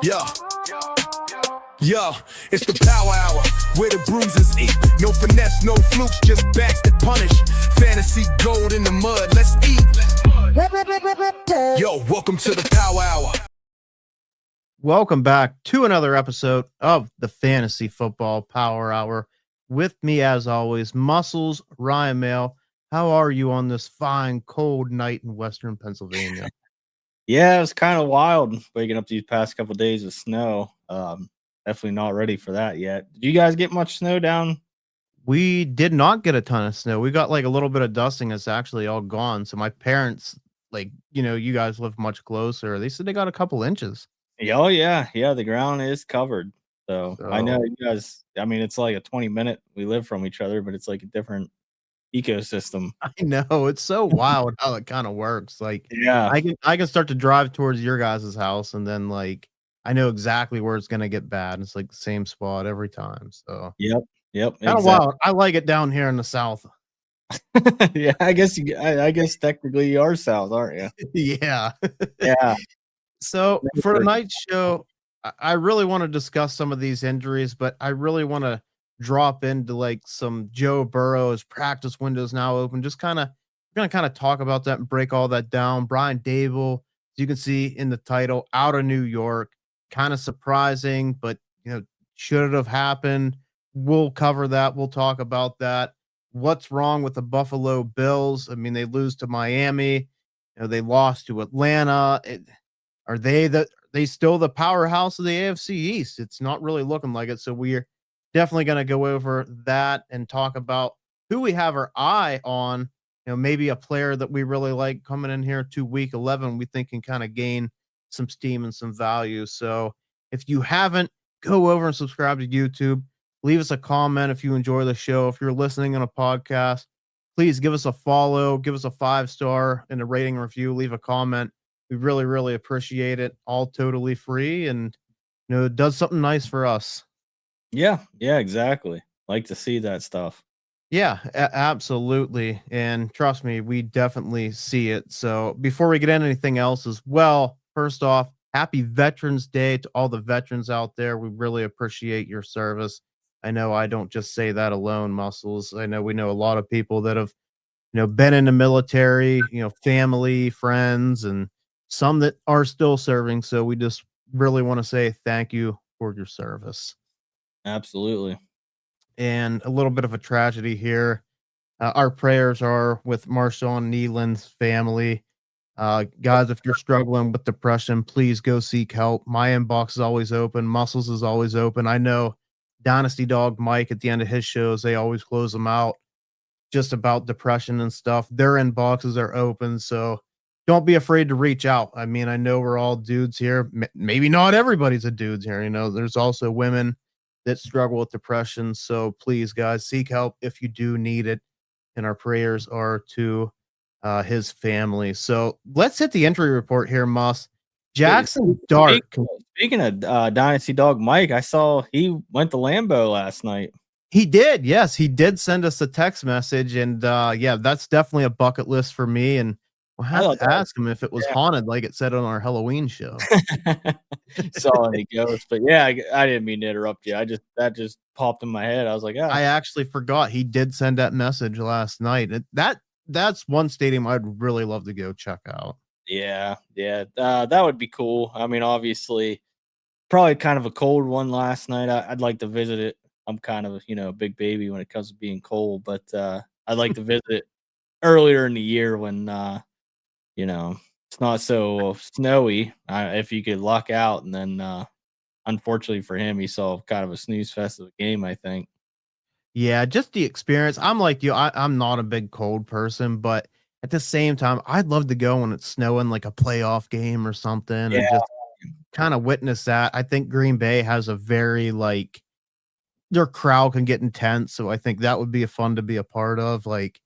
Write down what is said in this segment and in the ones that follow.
Yo, yo, it's the power hour where the bruisers eat. No finesse, no flukes, just backs that punish. Fantasy gold in the mud, let's eat. Yo, welcome to the power hour. Welcome back to another episode of the Fantasy Football Power Hour. With me, as always, Muscles, Ryan Mail. How are you on this fine, cold night in Western Pennsylvania? Yeah, it's kind of wild waking up these past couple of days of snow. Definitely not ready for that yet. Did you guys get much snow down? We did not get a ton of snow. We got like a little bit of dusting. It's actually all gone. So my parents, you guys live much closer. They said they got a couple inches. Oh, yeah. The ground is covered. So I know you guys, I mean, it's like a 20-minute we live from each other, but it's like a different ecosystem. I know, it's so wild how it kind of works. Like, Yeah. I can start to drive towards your guys' house, and then like I know exactly where it's gonna get bad. It's like the same spot every time. So Yep. kind of wild. I like it down here in the South. Yeah, I guess technically you are South, aren't you? Yeah. Yeah. So for tonight's show, I really want to discuss some of these injuries, but I really want to drop into like some Joe Burrow's practice windows now open. Just we're gonna kind of talk about that and break all that down. Brian Daboll, as you can see in the title, out of New York, kind of surprising, but should it have happened? We'll cover that. We'll talk about that. What's wrong with the Buffalo Bills? I mean, they lose to Miami. They lost to Atlanta. Are they still the powerhouse of the AFC East? It's not really looking like it. So we're definitely going to go over that and talk about who we have our eye on. Maybe a player that we really like coming in here to week 11, we think can kind of gain some steam and some value. So if you haven't, go over and subscribe to YouTube. Leave us a comment if you enjoy the show. If you're listening on a podcast, please give us a follow, give us a 5-star and a rating review, leave a comment. We really, really appreciate it. All totally free, and it does something nice for us. Yeah, exactly. Like to see that stuff. Yeah, absolutely. And trust me, we definitely see it. So before we get into anything else as well, first off, happy Veterans Day to all the veterans out there. We really appreciate your service. I know I don't just say that alone, Muscles. I know we know a lot of people that have, been in the military, family, friends, and some that are still serving. So we just really want to say thank you for your service. Absolutely. And a little bit of a tragedy here. Our prayers are with Marshawn Nealon's family. Guys, if you're struggling with depression, please go seek help. My inbox is always open. Muscles is always open. I know Dynasty Dog Mike at the end of his shows, they always close them out just about depression and stuff. Their inboxes are open. So don't be afraid to reach out. I mean, I know we're all dudes here. Maybe not everybody's a dude here. There's also women that struggle with depression. So please, guys, seek help if you do need it. And our prayers are to his family. So let's hit the injury report here, Moss. Jackson Dart. Speaking of Dynasty Dog Mike, I saw he went to Lambeau last night. He did. Yes, he did send us a text message. And yeah, that's definitely a bucket list for me. And we'll have to ask him if it was haunted, like it said on our Halloween show. Saw any ghosts, but yeah, I didn't mean to interrupt you. That just popped in my head. I was like, I actually forgot he did send that message last night. That's one stadium I'd really love to go check out. Yeah, that would be cool. I mean, obviously, probably kind of a cold one last night. I'd like to visit it. I'm kind of a big baby when it comes to being cold, but I'd like to visit it earlier in the year when it's not so snowy. If you could luck out, and then unfortunately for him, he saw kind of a snooze fest of a game, I think. Yeah, just the experience. I'm like you. I'm not a big cold person, but at the same time, I'd love to go when it's snowing, like a playoff game or something, and just kind of witness that. I think Green Bay has a very their crowd can get intense, so I think that would be fun to be a part of. Like,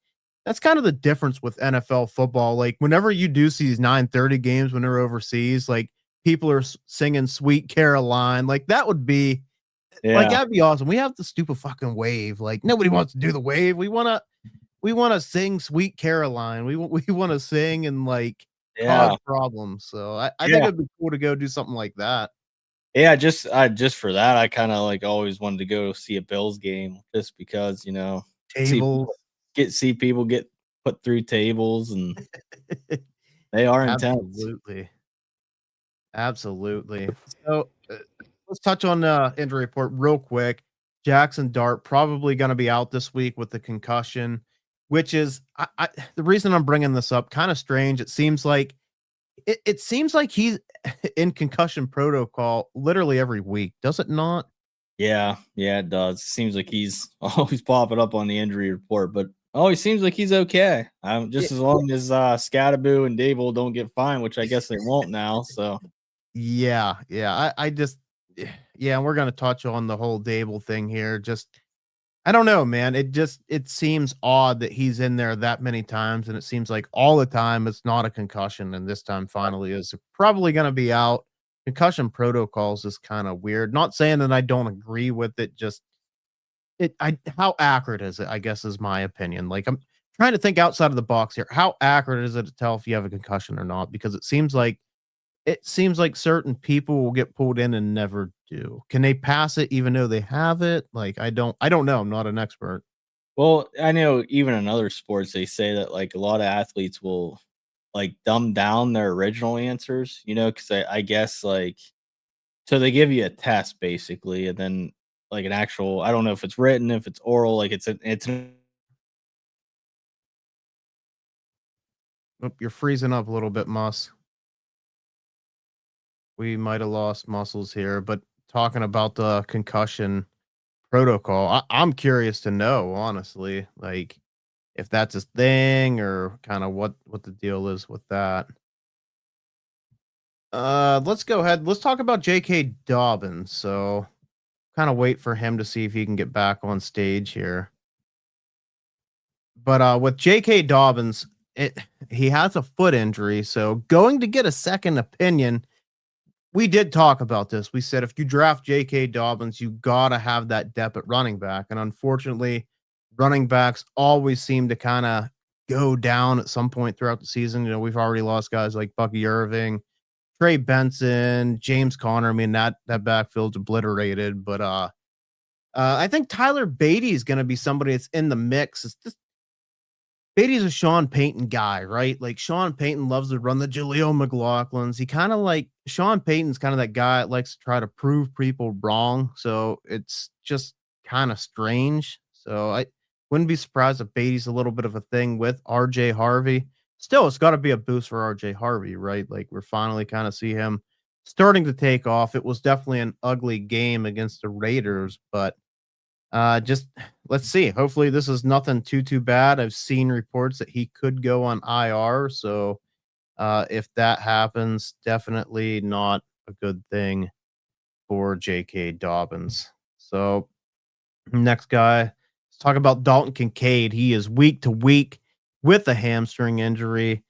that's kind of the difference with NFL football. Like, whenever you do see these 9:30 games when they're overseas, like people are singing "Sweet Caroline," like that would be. Like, that'd be awesome. We have the stupid fucking wave. Like, nobody wants to do the wave. We wanna sing "Sweet Caroline." We wanna sing and cause problems. So I think it'd be cool to go do something like that. Yeah, just for that, I kind of like always wanted to go see a Bills game just because, see Tables. see people get put through tables and they are intense. Absolutely. Absolutely. So let's touch on the injury report real quick. Jackson Dart probably going to be out this week with the concussion, which is the reason I'm bringing this up. Kind of strange. It seems like he's in concussion protocol literally every week, does it not? Yeah, yeah, it does. Seems like he's always popping up on the injury report, but always seems like he's okay. Yeah, Just as long as Scattaboo and Daboll don't get fined, which I guess they won't now. So yeah. I just, yeah, and we're gonna touch on the whole Dable thing here. Just, I don't know, man. It seems odd that he's in there that many times, and it seems like all the time it's not a concussion, and this time finally is probably gonna be out. Concussion protocols is kind of weird. Not saying that I don't agree with it, just how accurate is it, I guess, is my opinion. Like, I'm trying to think outside of the box here. How accurate is it to tell if you have a concussion or not? Because it seems like certain people will get pulled in and never do. Can they pass it even though they have it? Like, I don't know. I'm not an expert. well, I know even in other sports they say that like a lot of athletes will like dumb down their original answers, because I guess like so they give you a test basically, and then like an actual I don't know if it's written, if it's oral, like Oh, you're freezing up a little bit, Moss. We might have lost muscles here, but talking about the concussion protocol, I'm curious to know, honestly, like if that's a thing or kind of what the deal is with that. Let's go ahead. Let's talk about J.K. Dobbins. So kind of wait for him to see if he can get back on stage here. But with J.K. Dobbins, it he has a foot injury, so going to get a second opinion. We did talk about this. We said if you draft J.K. Dobbins, you gotta have that depth at running back, and unfortunately, running backs always seem to kind of go down at some point throughout the season. We've already lost guys like Bucky Irving, Trey Benson, James Conner. I mean, that backfield's obliterated. But I think Tyler Beatty is going to be somebody that's in the mix. It's just Beatty's a Sean Payton guy, right? Like Sean Payton loves to run the Jaleel McLaughlins. He kind of like Sean Payton's kind of that guy that likes to try to prove people wrong. So it's just kind of strange. So I wouldn't be surprised if Beatty's a little bit of a thing with RJ Harvey. Still, it's got to be a boost for RJ Harvey, right? Like we're finally kind of see him starting to take off. It was definitely an ugly game against the Raiders, but just let's see. Hopefully, this is nothing too bad. I've seen reports that he could go on IR, so if that happens, definitely not a good thing for J.K. Dobbins. So next guy, let's talk about Dalton Kincaid. He is week to week with a hamstring injury.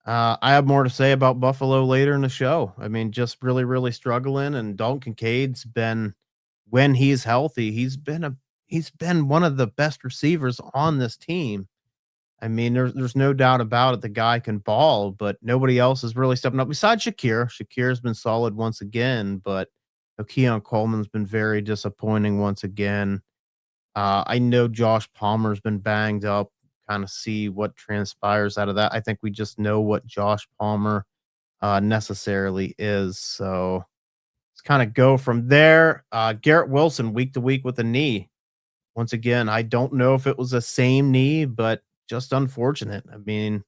I have more to say about Buffalo later in the show. I mean, just really struggling, and Dalton Kincaid's been when he's healthy, he's been one of the best receivers on this team. I mean, there's no doubt about it. The guy can ball, but nobody else is really stepping up besides Shakir. Shakir's been solid once again, but Keon Coleman's been very disappointing once again. I know Josh Palmer's been banged up. Kind of see what transpires out of that. I think we just know what Josh Palmer necessarily is. So let's kind of go from there. Garrett Wilson, week to week with a knee. Once again, I don't know if it was the same knee, but just unfortunate. I mean,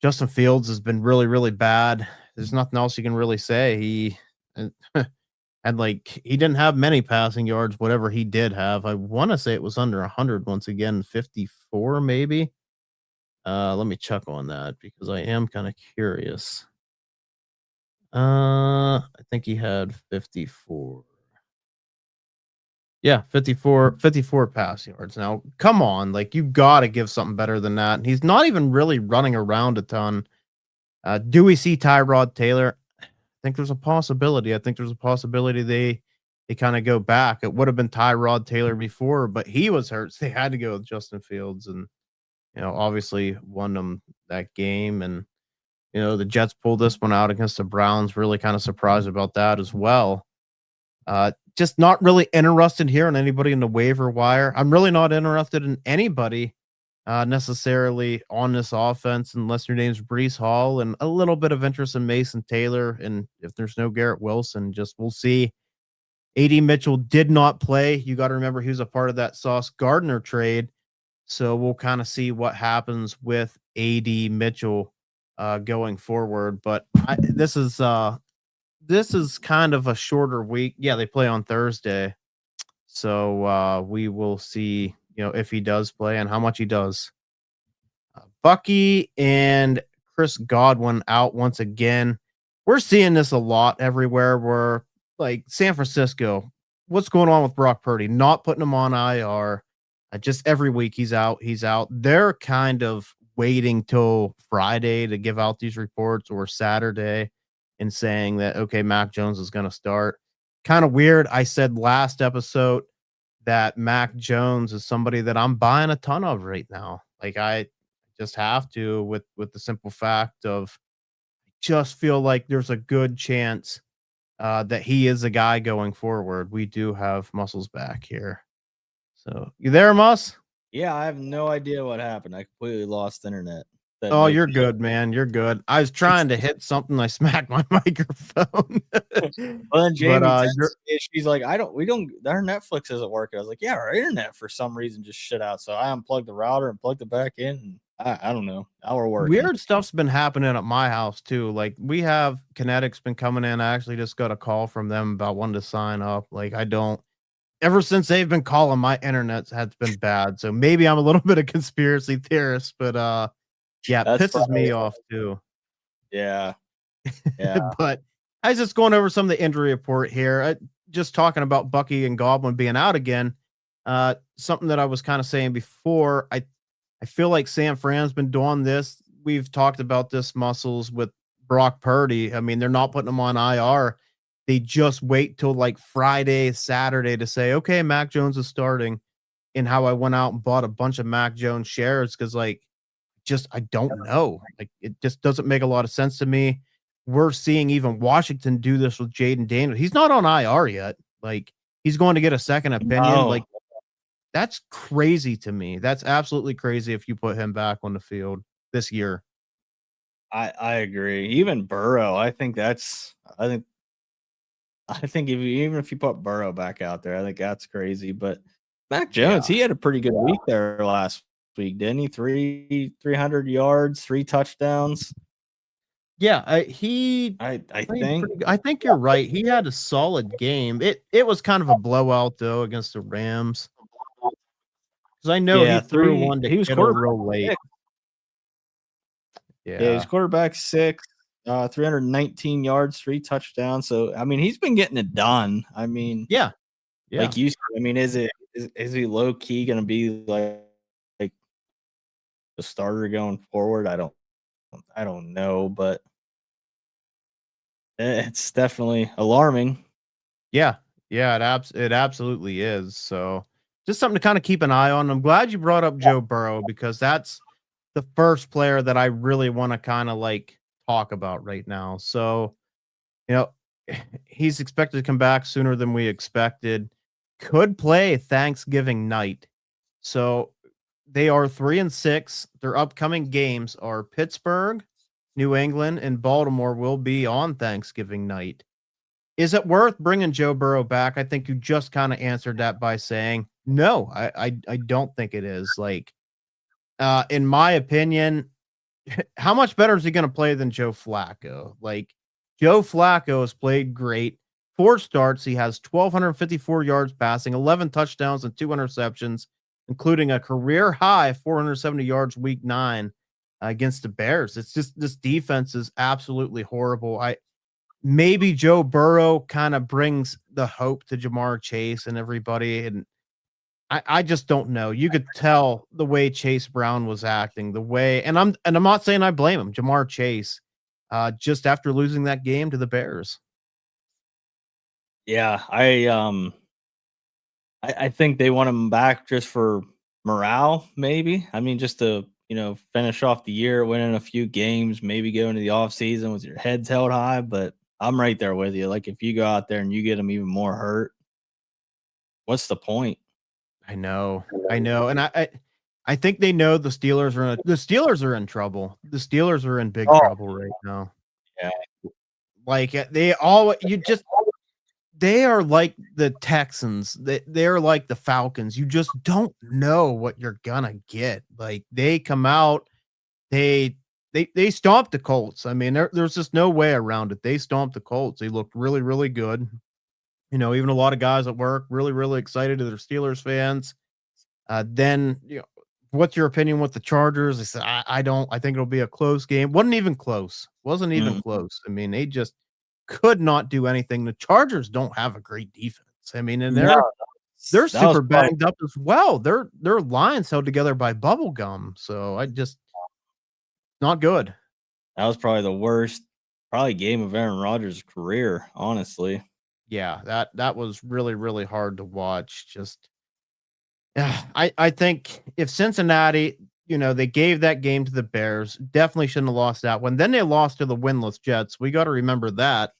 Justin Fields has been really bad. There's nothing else you can really say. He had like he didn't have many passing yards, whatever he did have. I want to say it was under 100 once again, 54 maybe. Let me check on that because I am kind of curious. I think he had 54. Yeah, 54 pass yards. Now, come on, like you gotta give something better than that. And he's not even really running around a ton. Do we see Tyrod Taylor? I think there's a possibility. I think there's a possibility they kind of go back. It would have been Tyrod Taylor before, but he was hurt. So they had to go with Justin Fields and obviously won them that game. And the Jets pulled this one out against the Browns. Really kind of surprised about that as well. Just not really interested here in anybody in the waiver wire. I'm really not interested in anybody necessarily on this offense unless your name's Brees Hall, and a little bit of interest in Mason Taylor. And if there's no Garrett Wilson, just we'll see. AD Mitchell did not play. You got to remember he was a part of that Sauce Gardner trade. So we'll kind of see what happens with AD Mitchell going forward. But this is kind of a shorter week. Yeah, they play on Thursday. So we will see, if he does play and how much he does. Bucky and Chris Godwin out once again. We're seeing this a lot everywhere where, like, San Francisco, what's going on with Brock Purdy? Not putting him on IR. Just every week he's out. They're kind of waiting till Friday to give out these reports, or Saturday, and saying that, okay, Mac Jones is going to start. Kind of weird. I said last episode that Mac Jones is somebody that I'm buying a ton of right now. Like, I just have to, with the simple fact of, just feel like there's a good chance that he is a guy going forward. We do have Muscles back here. So you there, Mus? Yeah, I have no idea what happened. I completely lost internet. Oh, you're good, man. You're good. I was trying to hit something. I smacked my microphone. Well, then Jamie But, texted me, she's like, our Netflix isn't working. I was like, yeah, our internet for some reason just shit out. So I unplugged the router and plugged it back in. And I don't know. Now we're working. Weird stuff's been happening at my house too. Like, we have Kinetics been coming in. I actually just got a call from them about wanting to sign up. Like, ever since they've been calling, my internet has been bad. So maybe I'm a little bit of conspiracy theorist, but yeah, it pisses me off too. Yeah. Yeah. But I was just going over some of the injury report here. Just talking about Bucky and Godwin being out again. Something that I was kind of saying before. I feel like San Fran's been doing this. We've talked about this, Muscles, with Brock Purdy. I mean, they're not putting him on IR. They just wait till like Friday, Saturday to say, okay, Mac Jones is starting. And how I went out and bought a bunch of Mac Jones shares because, like, I don't know. Like, it just doesn't make a lot of sense to me. We're seeing even Washington do this with Jaden Daniels. He's not on IR yet. Like, he's going to get a second opinion. No. Like, that's crazy to me. That's absolutely crazy if you put him back on the field this year. I agree. Even Burrow, I think even if you put Burrow back out there, I think that's crazy. But Mac Jones, he had a pretty good week there last week, didn't he? 300 yards, 3 touchdowns. Yeah, I think you're right. He had a solid game. It was kind of a blowout though against the Rams. Because I know he threw one to Kittle real late. Yeah, he was quarterback 6, 319 yards, 3 touchdowns. So I mean, he's been getting it done. I mean, yeah. Like you said, I mean, is he low key going to be like the starter going forward? I don't know, but it's definitely alarming. Yeah, it absolutely is. So just something to kind of keep an eye on. I'm glad you brought up Joe Burrow because that's the first player that I really want to kind of like talk about right now. So, he's expected to come back sooner than we expected. Could play Thanksgiving night. So they are 3-6. Their upcoming games are Pittsburgh, New England, and Baltimore will be on Thanksgiving night. Is it worth bringing Joe Burrow back? I think you just kind of answered that by saying no. I don't think it is. Like, in my opinion, how much better is he going to play than Joe Flacco? Like, Joe Flacco has played great. 4 starts. He has 1,254 yards passing, 11 touchdowns, and 2 interceptions, including a career high 470 yards week 9 against the Bears. It's just, this defense is absolutely horrible. Maybe Joe Burrow kind of brings the hope to Jamar Chase and everybody. And I just don't know. You could tell the way Chase Brown was acting, and I'm not saying I blame him. Jamar Chase, just after losing that game to the Bears. Yeah, I think they want him back just for morale, maybe. I mean, just to finish off the year, winning a few games, maybe go into the off season with your heads held high. But I'm right there with you. Like, if you go out there and you get them even more hurt, what's the point? I know, and I think they know the Steelers are in trouble. The Steelers are in big Oh, trouble right now. yeah. Like they all you just they are like the Texans. They're like the Falcons. You just don't know what you're gonna get. Like they come out, they they stomped the Colts. I mean, there's just no way around it. They stomped the Colts. They looked really, really good. Even a lot of guys at work really, really excited to their Steelers fans. Then, what's your opinion with the Chargers? I said, I don't. I think it'll be a close game. Wasn't even close. Wasn't even Mm. close. I mean, they just could not do anything. The Chargers don't have a great defense. I mean, and No, they're that was super probably banged up as well. Their lines held together by bubble gum. So I just not good. the worst probably game of Aaron Rodgers' career, honestly. Yeah, that was really, really hard to watch. Just yeah, I think if Cincinnati, they gave that game to the Bears, definitely shouldn't have lost that one. Then they lost to the winless Jets. We got to remember that.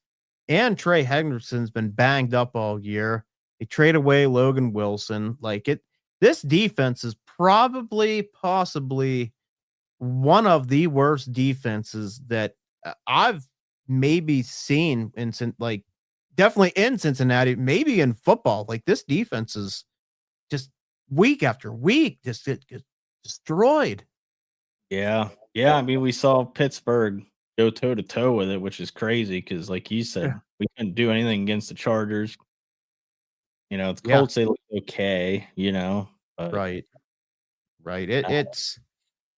And Trey Hendrickson's been banged up all year. They trade away Logan Wilson. This defense is possibly one of the worst defenses that I've maybe seen definitely in Cincinnati, maybe in football. Like this defense is just week after week, just get destroyed. Yeah. Yeah. I mean, we saw Pittsburgh go toe to toe with it, which is crazy because, like you said, Yeah. we couldn't do anything against the Chargers. The Yeah. Colts, they look okay, but Right. Right. uh, It's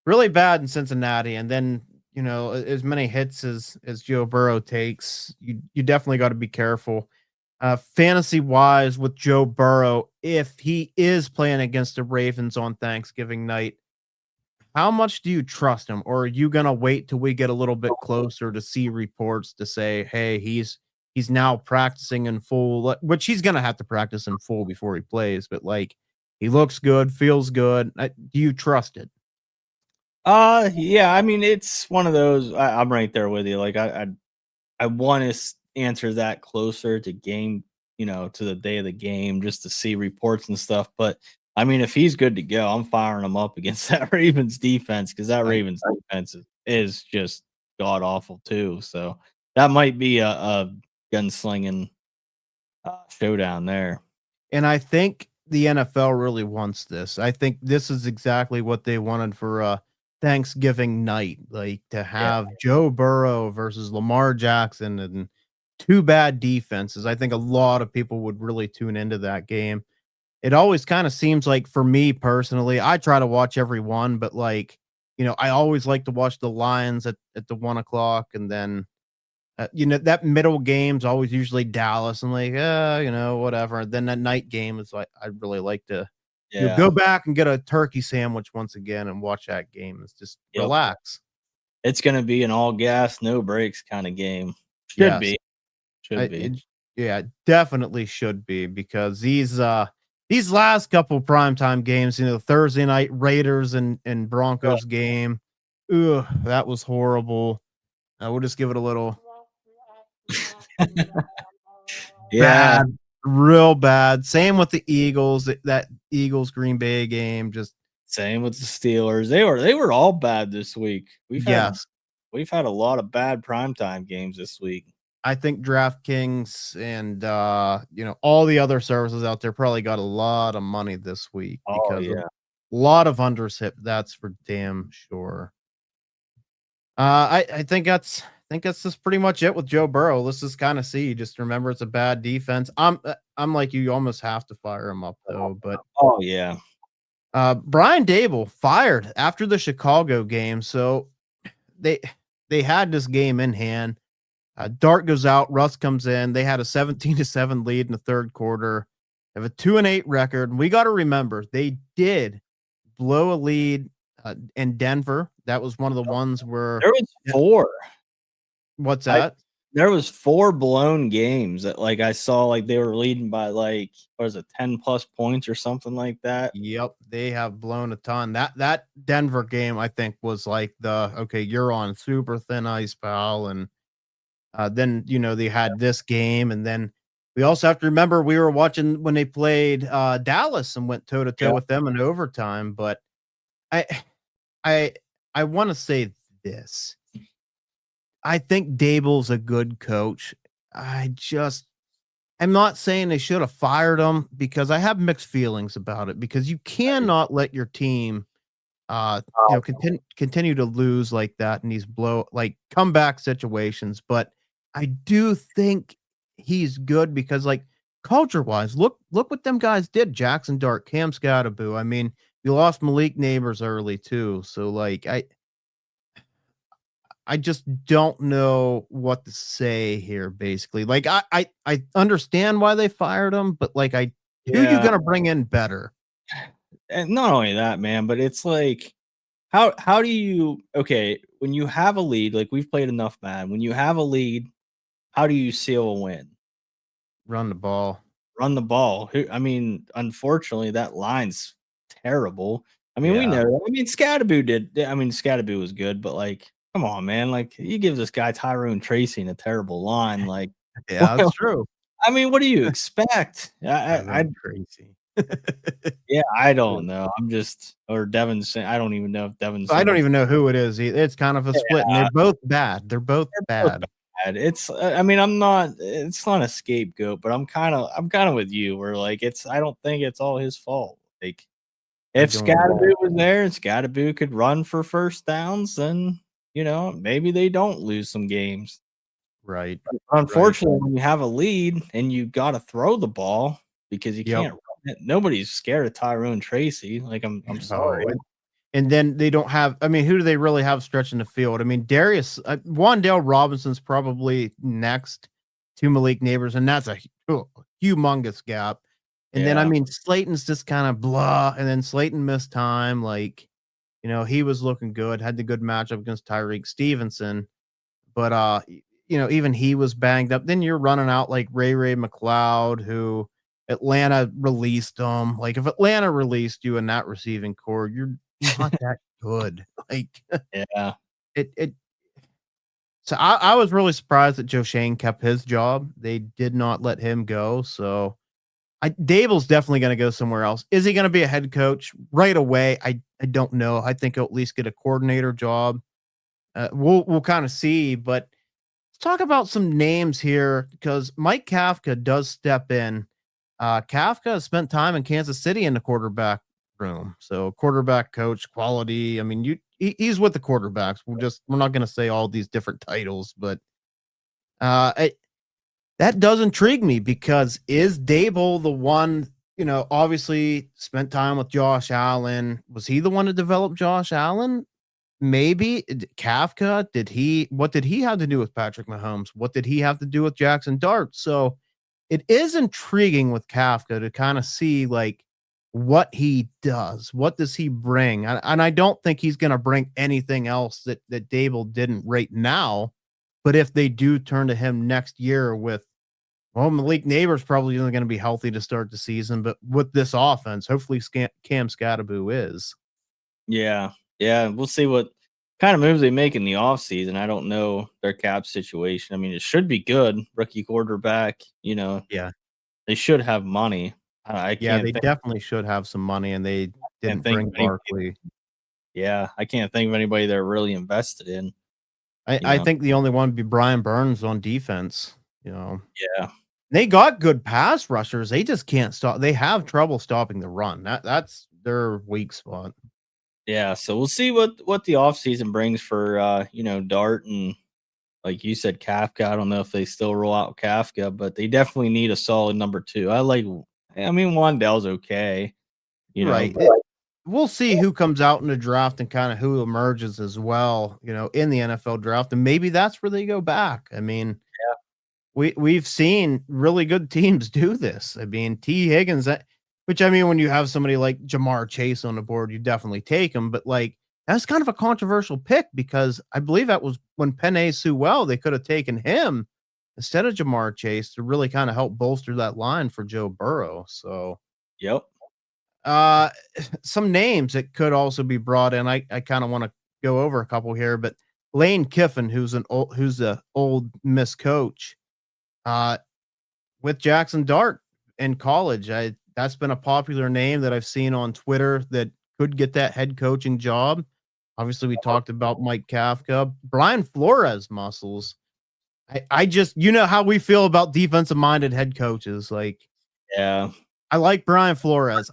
really bad in Cincinnati. And then, as many hits as Joe Burrow takes, you definitely got to be careful. Fantasy wise with Joe Burrow, if he is playing against the Ravens on Thanksgiving night, how much do you trust him? Or are you gonna wait till we get a little bit closer to see reports to say, hey, he's now practicing in full, which he's gonna have to practice in full before he plays, but he looks good, feels good. Do you trust it? yeah, I mean, it's one of those. I'm right there with you. Like, I want to answer that closer to game, to the day of the game, just to see reports and stuff. But I mean, if he's good to go, I'm firing him up against that Ravens defense because that I Ravens defense is just god awful too. So that might be a gunslinging showdown there. And I think the NFL really wants this. I think this is exactly what they wanted for Thanksgiving night, like to Yeah. have Joe Burrow versus Lamar Jackson and two bad defenses. I think a lot of people would really tune into that game. It always kind of seems like for me personally, I try to watch every one, but I always like to watch the Lions at the 1 o'clock, and then that middle game's always usually Dallas and whatever. Then that night game is like I really like to Yeah. go back and get a turkey sandwich once again and watch that game. It's just Yep. relax. It's gonna be an all gas, no brakes kind of game. Should Yes. be. Should be. Yeah, definitely should be because these last couple primetime games, Thursday night Raiders and Broncos game, ugh, that was horrible. We'll just give it a little Yeah. bad, real bad. Same with the Eagles, that Eagles Green Bay game. Just Same with the Steelers. They were all bad this week. yes, We've had a lot of bad primetime games this week. I think DraftKings and all the other services out there probably got a lot of money this week Oh, because of yeah. a lot of unders hit. That's for damn sure. I think that's just pretty much it with Joe Burrow. Let's just kind of see. Just remember, it's a bad defense. I'm like you almost have to fire him up though. But Oh, yeah. Brian Daboll fired after the Chicago game. So they they had this game in hand. Dart goes out, Russ comes in. They had a 17-7 lead in the third quarter. They have a 2-8 record. And we got to remember they did blow a lead in Denver. That was one of the ones where There was 4. what's I that? There was 4 blown games that, like, I saw, like, they were leading by, like, what was it, 10 plus points or something like that. Yep, they have blown a ton. That Denver game, I think, was like okay, you're on super thin ice, pal. And Then, they had this game, and then we also have to remember we were watching when they played Dallas and went toe to toe Yeah. with them in overtime. But I I I want to say this. I think Daboll's a good coach. I'm not saying they should have fired him because I have mixed feelings about it because you cannot let your team continue to lose like that in these comeback situations. But I do think he's good because culture wise, look what them guys did. Jackson Dart, Cam Scatterboo. I mean, you lost Malik Neighbors early too. So I just don't know what to say here, basically. I understand why they fired him, but who you Yeah. gonna bring in better? And not only that, man, but it's like, how do you okay, when you have a lead, like we've played enough, man. When you have a lead, how do you seal a win? Run the ball. Run the ball. I mean, unfortunately, that line's terrible. I mean, we Yeah. know. I mean, Scatterboo did. I mean, Scatterboo was good, but come on, man. You give this guy Tyrone Tracy in a terrible line. Yeah, that's true. I mean, what do you expect? Tyrone Tracy. Yeah, I don't know. I'm just or Devin. I don't even know if Devin I don't Singleton. even know who it is. It's kind of a split, and they're both bad. They're both They're both bad. bad. It's I mean, I'm not it's not a scapegoat, but I'm kinda with you where I don't think it's all his fault. I If don't at all. Scatterboo was there and Scatterboo could run for first downs, then maybe they don't lose some games. Right. Right. Unfortunately, when you have a lead and you gotta throw the ball because you Yep. can't run it, nobody's scared of Tyrone Tracy. I'm Oh, sorry. and then they don't have. I mean, who do they really have stretching the field? I mean, Wan'Dale Robinson's probably next to Malik Neighbors, and that's a humongous gap. And then I Yeah. mean, Slayton's just kind of blah, and then Slayton missed time. He was looking good, had the good matchup against Tyreek Stevenson, but even he was banged up. Then you're running out like Ray McLeod, who Atlanta released him. Like if Atlanta released you in that receiving core, you're not that good. Yeah. It so I was really surprised that Joe Shane kept his job. They did not let him go. So Daboll's definitely going to go somewhere else. Is he going to be a head coach right away? I don't know. I think he'll at least get a coordinator job. We'll kind of see, but let's talk about some names here because Mike Kafka does step in. Kafka has spent time in Kansas City in the quarterback room, so quarterback coach quality. I mean, he's with the quarterbacks. We're not going to say all these different titles, but uh, it, that does intrigue me because is Daboll the one? Obviously spent time with Josh Allen. Was he the one to develop Josh Allen? Maybe. Kafka, what did he have to do with Patrick Mahomes? What did he have to do with Jackson Dart? So it is intriguing with Kafka to kind of see what he does. What does he bring? And I don't think he's going to bring anything else that Dable didn't right now. But if they do turn to him next year Malik Neighbors probably isn't going to be healthy to start the season, but with this offense, hopefully Cam Scatterboo is. Yeah. Yeah. We'll see what kind of moves they make in the offseason. I don't know their cap situation. I mean, it should be good. Rookie quarterback, Yeah. they should have money. I Yeah, can't they think definitely should have some money, and they can't didn't think bring of anybody. Barkley. Yeah, I can't think of anybody they're really invested in, you I know. think the only one would be Brian Burns on defense, you know? Yeah. They got good pass rushers, they just can't stop they have trouble stopping the run. That's their weak spot. Yeah. So we'll see what the offseason brings for Dart and like you said, Kafka. I don't know if they still roll out Kafka, but they definitely need a solid number two. I mean, Wandell's okay, Right, but we'll see who comes out in the draft and kinda who emerges as well, in the NFL draft, and maybe that's where they go back. I mean, we've seen really good teams do this. I mean, T. Higgins, which I mean, when you have somebody like Jamar Chase on the board, you definitely take him. But that's kind of a controversial pick because I believe that was when Penei Sewell, they could have taken him instead of Jamar Chase to really kind of help bolster that line for Joe Burrow. So, yep. some names that could also be brought in. I kind of want to go over a couple here, but Lane Kiffin, who's a old Miss coach, uh, with Jackson Dart in college. That's been a popular name that I've seen on Twitter that could get that head coaching job. Obviously, we talked about Mike Kafka, Brian Flores muscles. I just, you know how we feel about defensive minded head coaches. Like, Yeah. I like Brian Flores.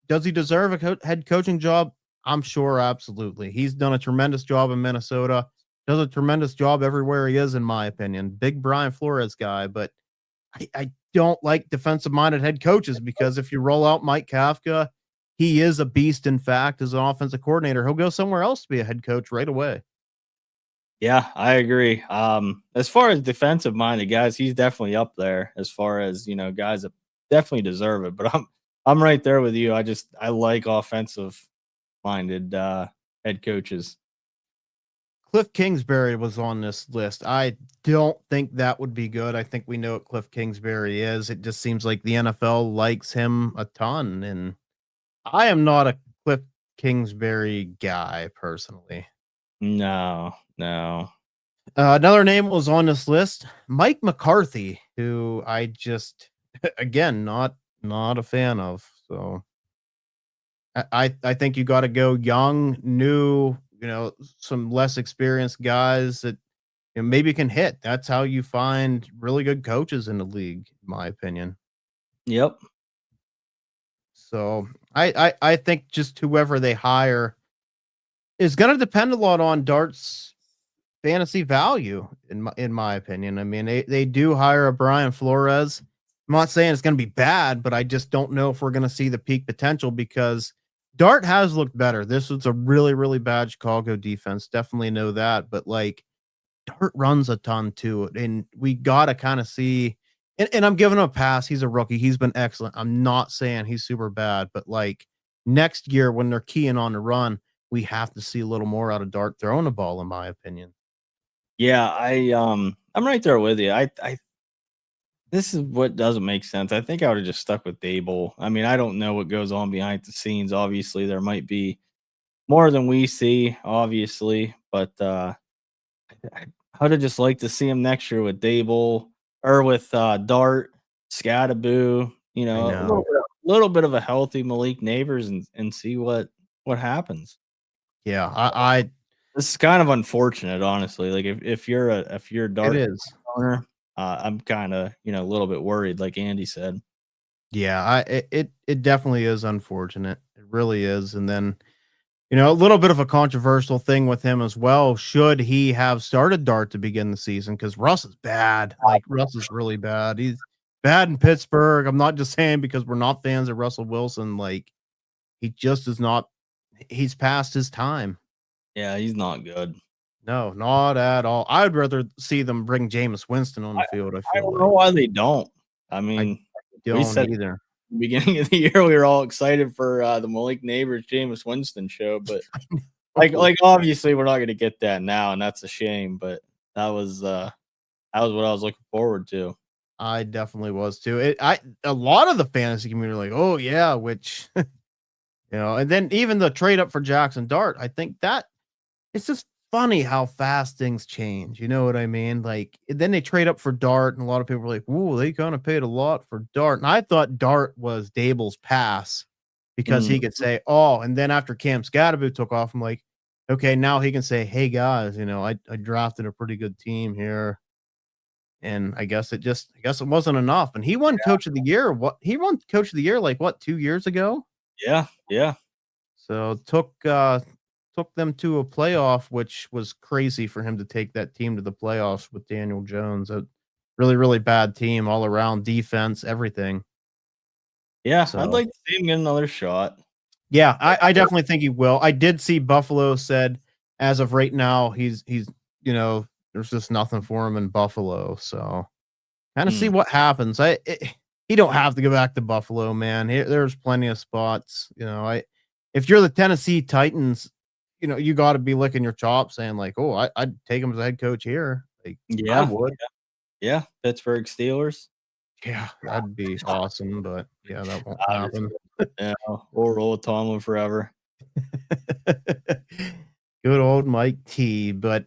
Does he deserve a head coaching job? I'm sure, absolutely. He's done a tremendous job in Minnesota. Does a tremendous job everywhere he is, in my opinion. Big Brian Flores guy, but I don't like defensive minded head coaches because if you roll out Mike Kafka, he is a beast. In fact, as an offensive coordinator, he'll go somewhere else to be a head coach right away. Yeah, I agree. As far as defensive minded guys, he's definitely up there as far as, guys that definitely deserve it. But I'm right there with you. I like offensive minded head coaches. Cliff Kingsbury was on this list. I don't think that would be good. I think we know what Cliff Kingsbury is. It just seems like the NFL likes him a ton, and I am not a Cliff Kingsbury guy personally. No, no. Another name was on this list, Mike McCarthy, who I just again not a fan of. So I think you got to go young, new, some less experienced guys that maybe can hit. That's how you find really good coaches in the league, in my opinion. Yep. So I think just whoever they hire is going to depend a lot on Dart's fantasy value, in my opinion. I mean, they do hire a Brian Flores. I'm not saying it's going to be bad, but I just don't know if we're going to see the peak potential because Dart has looked better. This was a really, really bad Chicago defense. Definitely know that. But like Dart runs a ton too. And we got to kind of see, and I'm giving him a pass. He's a rookie. He's been excellent. I'm not saying he's super bad, but like next year when they're keying on the run, we have to see a little more out of Dart throwing the ball, in my opinion. Yeah, I'm right there with you. I This is what doesn't make sense. I think I would have just stuck with Daboll. I mean, I don't know what goes on behind the scenes. Obviously, there might be more than we see, obviously, but I would have just liked to see him next year with Daboll or with Dart, Scattaboo, I a know. little bit of a healthy Malik Neighbors and see what happens. Yeah, I This is kind of unfortunate, honestly. Like if you're a it Dart is. owner, I'm kind of, a little bit worried, like Andy said. Yeah, it definitely is unfortunate. It really is. And then, a little bit of a controversial thing with him as well. Should he have started Dart to begin the season? Because Russ is bad. Like Russ is really bad. He's bad in Pittsburgh. I'm not just saying because we're not fans of Russell Wilson. Like he just is not. He's past his time. Yeah, he's not good. No, not at all. I'd rather see them bring Jameis Winston on the field. I I feel don't know like why they don't. I I mean, we don't said either. at the beginning of the year we were all excited for the Malik Neighbors Jameis Winston show, but like obviously we're not going to get that now, and that's a shame. But that was what I was looking forward to. I definitely was too. A lot of the fantasy community were like, oh yeah, which and then even the trade up for Jackson Dart, I think that it's just funny how fast things change. You know what I mean? Like then they trade up for Dart, and a lot of people were like, "Ooh, they kind of paid a lot for Dart." And I thought Dart was Daboll's pass because he could say, "Oh," and then after Cam Scatterbo took off, I'm like, okay, now he can say, "Hey guys, I drafted a pretty good team here." And I guess it wasn't enough. And he won coach of the year. He won coach of the year like what 2 years ago? Yeah. So took them to a playoff, which was crazy for him to take that team to the playoffs with Daniel Jones. A really, really bad team all around, defense, everything. Yeah, So I'd like to see him get another shot. yeah, I definitely think he will. I did see Buffalo said as of right now, he's there's just nothing for him in Buffalo. So kind of see what happens. He don't have to go back to Buffalo, man. There's plenty of spots. If you're the Tennessee Titans, you got to be licking your chops, saying like, "Oh, I'd take him as a head coach here." Like, I Yeah, would. yeah. Pittsburgh Steelers. Yeah, that'd be awesome. But yeah, that won't happen. Yeah, we'll roll with Tomlin forever. Good old Mike T. But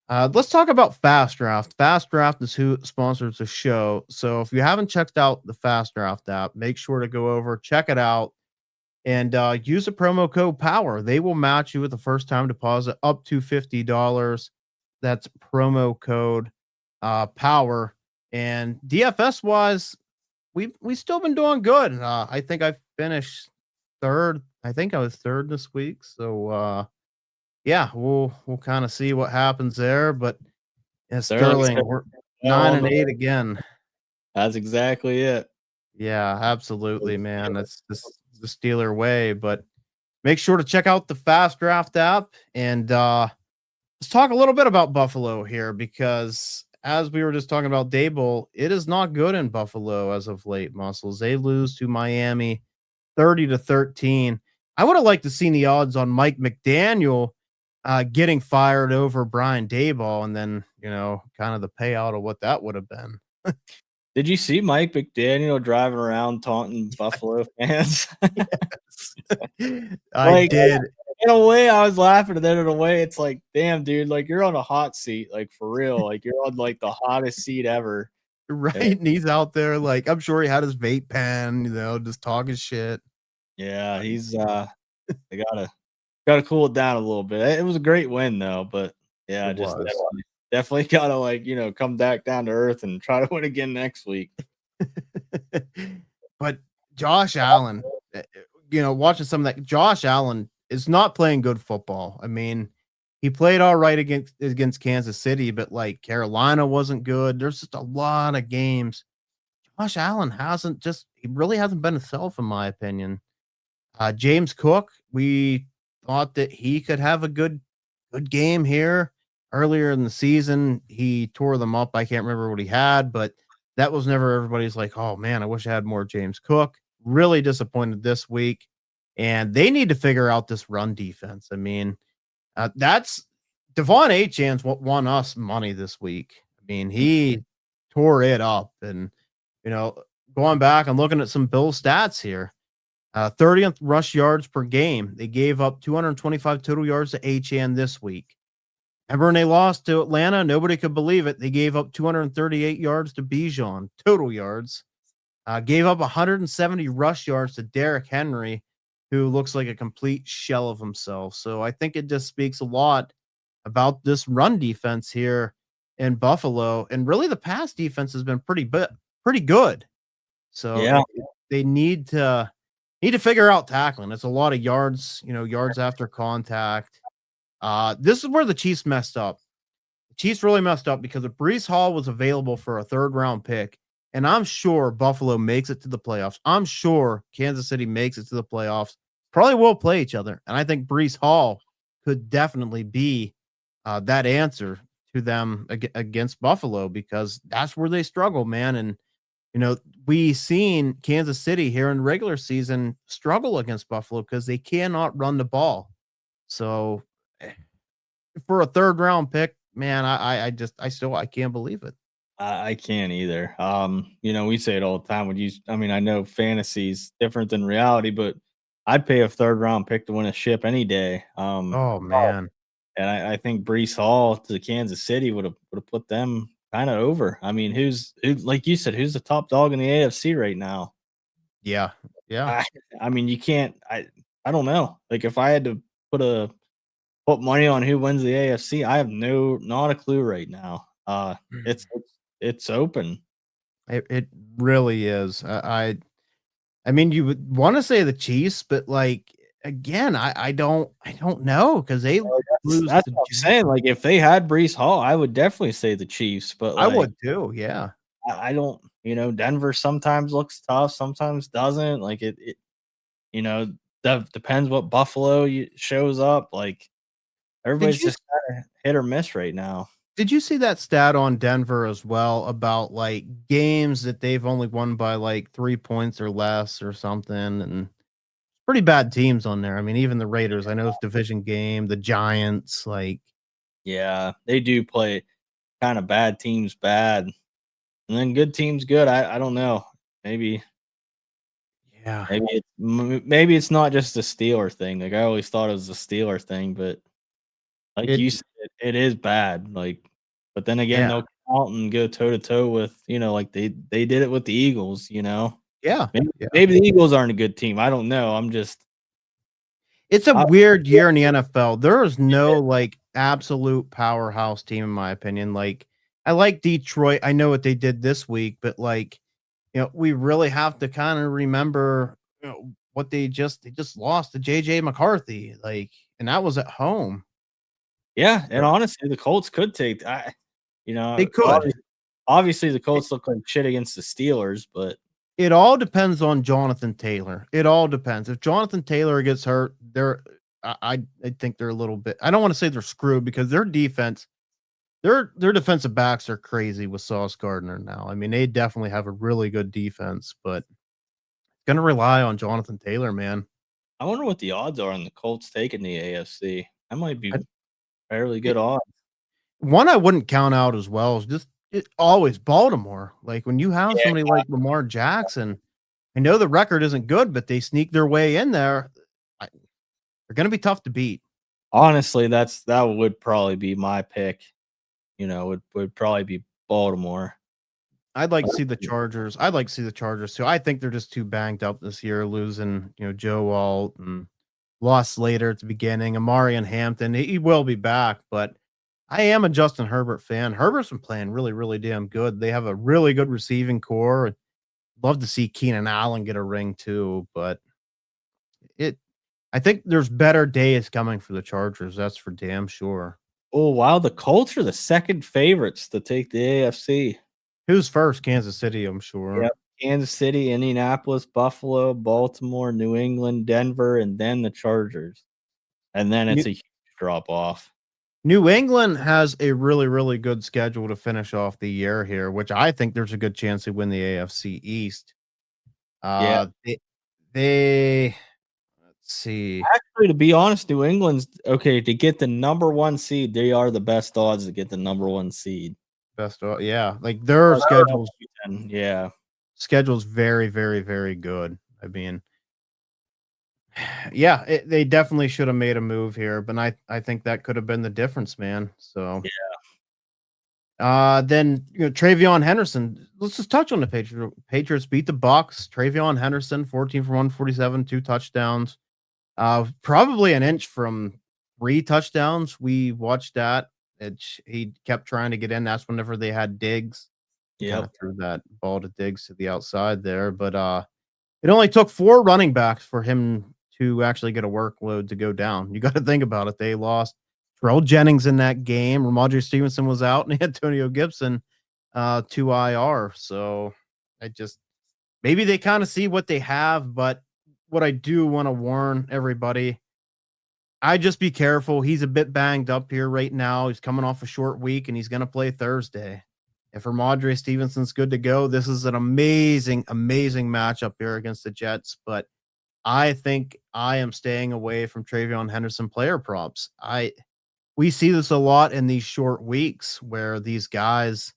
Let's talk about Fast Draft. Fast Draft is who sponsors the show. So if you haven't checked out the Fast Draft app, make sure to go over, check it out, and use the promo code POWER. They will match you with the first time deposit up to $50. That's promo code POWER. And DFS wise, we still been doing good. I think I finished third. I think I was third this week. So yeah, we'll kind of see what happens there. But yeah, Sterling Sterling, said, we're "Hell nine on and the eight way." again. That's exactly it. Yeah, absolutely, man. That's this the Steeler way. But make sure to check out the Fast Draft app and let's talk a little bit about Buffalo here because as we were just talking about Daboll, it is not good in Buffalo as of late, Muscles. They lose to Miami 30-13. I would have liked to seen the odds on Mike McDaniel getting fired over Brian Daboll and then, kind of the payout of what that would have been. Did you see Mike McDaniel driving around taunting Buffalo fans? Yes. I Like, did. in a way, I was laughing, and then in a way, it's like, damn, dude, like you're on a hot seat, like for real, like you're on like the hottest seat ever. Right. And And he's out there like I'm sure he had his vape pen, just talking shit. yeah, he's they gotta cool it down a little bit. It was a great win though, but It yeah, just was. definitely gotta like come back down to earth and try to win again next week. But Josh Allen, watching some of that, Josh Allen is not playing good football. I mean, he played all right against Kansas City, but like Carolina wasn't good. There's just a lot of games. Josh Allen he really hasn't been himself, in my opinion. James Cook, we thought that he could have a good game here. Earlier in the season, he tore them up. I can't remember what he had, but that was never everybody's like, "Oh man, I wish I had more James Cook." Really disappointed this week, and they need to figure out this run defense. I mean, that's Devon Achane won us money this week. I mean, he tore it up, and you know, going back and looking at some Bill stats here, 30th rush yards per game. They gave up 225 total yards to Achane this week. Remember when they lost to Atlanta? Nobody could believe it. They gave up 238 yards to Bijan, total yards. Gave up 170 rush yards to Derrick Henry, who looks like a complete shell of himself. So I think it just speaks a lot about this run defense here in Buffalo. And really, the pass defense has been pretty good. So Yeah, they need to figure out tackling. It's a lot of yards, yards after contact. This is where the Chiefs messed up. The Chiefs really messed up because if Brees Hall was available for a third round pick, and I'm sure Buffalo makes it to the playoffs. I'm sure Kansas City makes it to the playoffs. Probably will play each other. And I think Brees Hall could definitely be that answer to them against Buffalo because that's where they struggle, man. And we seen Kansas City here in regular season struggle against Buffalo because they cannot run the ball. So eh, for a third round pick, man, I can't believe it. I can't either. We say it all the time. I know fantasy's different than reality, but I'd pay a third round pick to win a ship any day. Oh man. And I think Brees Hall to Kansas City would have put them kind of over. I mean, who like you said, who's the top dog in the AFC right now? Yeah. Yeah. I, I mean, you can't. I don't know. Like if I had to put money on who wins the AFC, I have not a clue right now. It's open. It really is. I mean, you would want to say the Chiefs, but like again, I don't know because they Well, lose that's to what I'm saying. Like if they had Brees Hall, I would definitely say the Chiefs. But I like would too. Yeah. I don't. Denver sometimes looks tough, sometimes doesn't. Like it you know, that depends what Buffalo shows up. Like Did everybody's you just kind of hit or miss right now. Did you see that stat on Denver as well about like games that they've only won by like 3 points or less or something? And pretty bad teams on there. I mean, even the Raiders, I know it's division game, the Giants, like, Yeah, they do play kind of bad teams bad, and then good teams good. I don't know. Maybe yeah. maybe it's not just a Steeler thing. Like I always thought it was a Steeler thing, but Like It you said, it is bad. Like, but then again, yeah, they'll come out and go toe to toe with, like they did it with the Eagles. yeah, Maybe, yeah. maybe the Eagles aren't a good team. I don't know. I'm just, It's a I, weird year in the NFL. There is no, like, absolute powerhouse team, in my opinion. Like, I like Detroit. I know what they did this week, but, like, we really have to kinda remember, what they just lost to JJ McCarthy, like, and that was at home. yeah. And So, honestly, the Colts could take. they could. Obviously the Colts look like shit against the Steelers, but It all depends on Jonathan Taylor. It all depends. If Jonathan Taylor gets hurt, I think they're a little bit. I don't want to say they're screwed because their defense, their defensive backs are crazy with Sauce Gardner now. I mean, they definitely have a really good defense, but gonna rely on Jonathan Taylor, man. I wonder what the odds are on the Colts taking the AFC. That might be I, fairly good it, odds. one I wouldn't count out as well is just always Baltimore. Like when you have Yeah. somebody like Lamar Jackson, I know the record isn't good, but they sneak their way in there. They're gonna be tough to beat. Honestly, that would probably be my pick. Would probably be Baltimore. I'd like to see the Chargers. I'd like to see the Chargers too. I think they're just too banged up this year, losing, Joe Alt and lost Slater at the beginning. Amari and Hampton, he will be back, but I am a Justin Herbert fan. Herbert's been playing really, really damn good. They have a really good receiving core. Love to see Keenan Allen get a ring too, but it I think there's better days coming for the Chargers. That's for damn sure. Oh, wow, the Colts are the second favorites to take the AFC. Who's first? Kansas City, I'm sure. Yep. Kansas City, Indianapolis, Buffalo, Baltimore, New England, Denver, and then the Chargers. And then it's a huge drop off. New England has a really, really good schedule to finish off the year here, which I think there's a good chance they win the AFC East. Yeah. They let's see. Actually, to be honest, New England's okay to get the number 1 seed. They are the best odds to get the number 1 seed. Yeah, like their Oh, yeah. schedule's very, very, very good. I mean, yeah, they definitely should have made a move here, but I think that could have been the difference, man. So Yeah. then Travion Henderson. Let's just touch on the Patriots. Patriots beat the Bucks. Travion Henderson, 14 for 147, 2 touchdowns. Probably an inch from 3 touchdowns. We watched that. He kept trying to get in. That's whenever they had Diggs. Kind Yep. of threw that ball to Diggs to the outside there, but it only took 4 running backs for him to actually get a workload to go down. You got to think about it. They lost Terrell Jennings in that game. Ramondre Stevenson was out, and Antonio Gibson to IR. So maybe they kind of see what they have, but what I do want to warn everybody, I just be careful. He's a bit banged up here right now. He's coming off a short week, and he's going to play Thursday. If Ramondre Stevenson's good to go, this is an amazing, amazing matchup here against the Jets. But I think I am staying away from Travion Henderson player props. We see this a lot in these short weeks where these guys.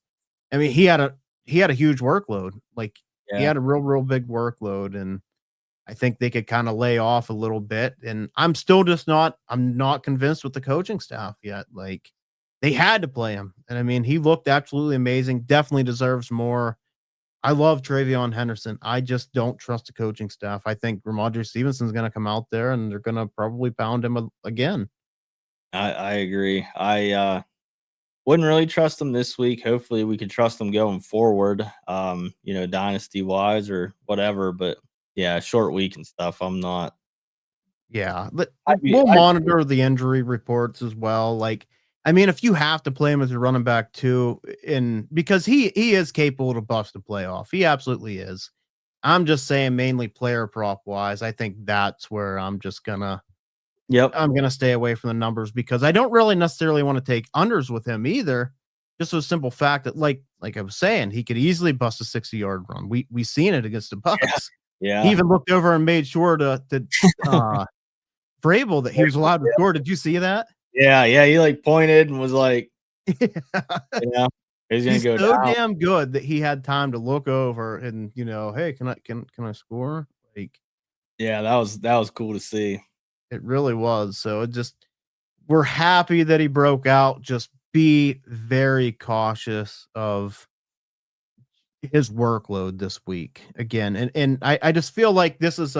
I mean, he had a huge workload. Like he Yeah. had a real big workload, and I think they could kind of lay off a little bit. And I'm still just I'm not convinced with the coaching staff yet. Like they had to play him. And I mean, he looked absolutely amazing. Definitely deserves more. I love Travion Henderson. I just don't trust the coaching staff. I think Ramondre Stevenson's going to come out there and they're going to probably pound him again. I agree. I wouldn't really trust them this week. Hopefully we can trust them going forward. Dynasty wise or whatever. But yeah, short week and stuff. I'm not. Yeah, but I'd be, we'll I'd, monitor the injury reports as well. Like, I mean, if you have to play him as a running back too, because he is capable to bust a playoff, he absolutely is. I'm just saying, mainly player prop wise, I think that's where I'm Yep. gonna stay away from the numbers because I don't really necessarily want to take unders with him either. Just for the simple fact that, like I was saying, he could easily bust a 60-yard run. We seen it against the Bucks. Yeah. He even looked over and made sure to Vrabel that he was allowed to score. Did you see that? Yeah. He like pointed and was like, he's gonna He's go so down. damn good that he had time to look over and hey, can I score? Like Yeah, that was cool to see. it really was. So we're happy that he broke out. Just be very cautious of his workload this week again. And I just feel like this is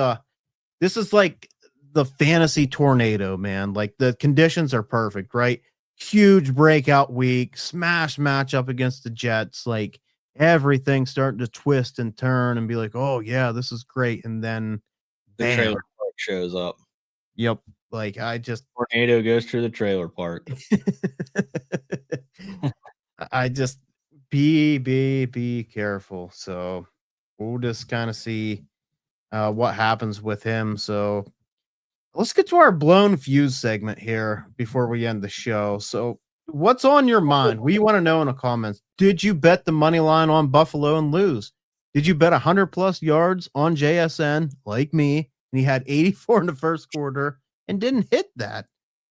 like the fantasy tornado, man. Like the conditions are perfect, right? Huge breakout week, smash matchup against the Jets. Like everything's starting to twist and turn and be like, oh yeah, this is great. And then The bam. trailer park shows up. Yep. Like I just Tornado goes through the trailer park. I just be careful. So we'll just kind of see what happens with him. So let's get to our blown fuse segment here before we end the show. So what's on your mind? We want to know in the comments. Did you bet the money line on Buffalo and lose? Did you bet 100 plus yards on JSN like me? And he had 84 in the first quarter and didn't hit that.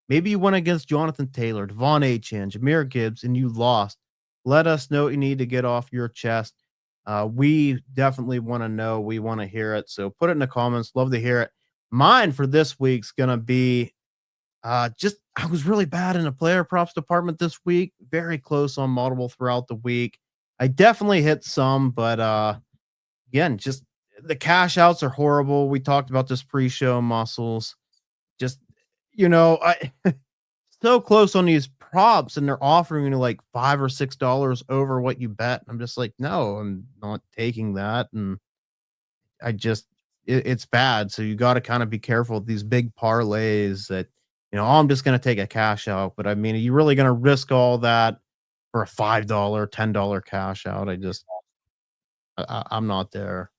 Maybe you went against Jonathan Taylor, Devon Achane, Jahmyr Gibbs, and you lost. Let us know what you need to get off your chest. We definitely want to know. We want to hear it. So put it in the comments. Love to hear it. Mine for this week's gonna be just I was really bad in the player props department this week. Very close on multiple throughout the week. I definitely hit some, but again, just the cash outs are horrible. We talked about this pre-show muscles. Just I so close on these props and they're offering you like $5 or $6 over what you bet. I'm just like, no, I'm not taking that. And I just it's bad. So you got to kind of be careful with these big parlays that, I'm just going to take a cash out. But I mean, are you really going to risk all that for a $5, $10 cash out? I'm not there.